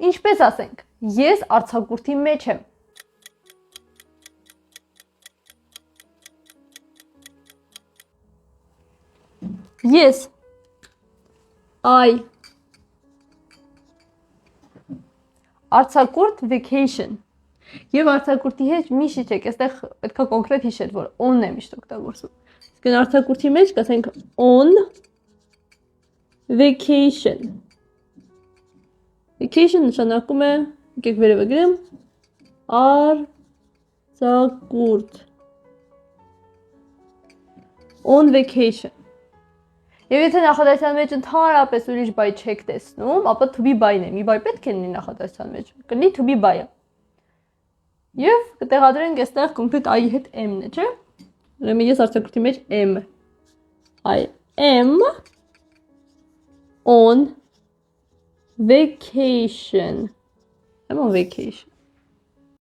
Ինչպես ասենք, ես արձակուրդի մեջ եմ։ Ես, I, արձակուրդ vacation։ Եվ արձակուրդի հետ մի շիչեք, այստեղ պետքա կոնկրետ հիշել, որ on-ն է միշտ օգտագործում։ Իսկ արձակուրդի մեջ կասենք on vacation։ Vacation նշանակում է, եկեք վերևը գրեմ, արձակուրդ։ On vacation։ Եվ եթե նախադասության մեջ ընդհանրապես ուրիշ բայ չեք տեսնում, ապա to be բայն է։ Մի բայ պետք է լինի նախադասության մեջ։ Կլինի to be բայը։ Եվ կտեղադրենք այստեղ կոնկրետ I-ի հետ M-ն է, չէ՞։ Ուրեմն ես արձակուրդի մեջ M։ I am on vacation. I'm on vacation.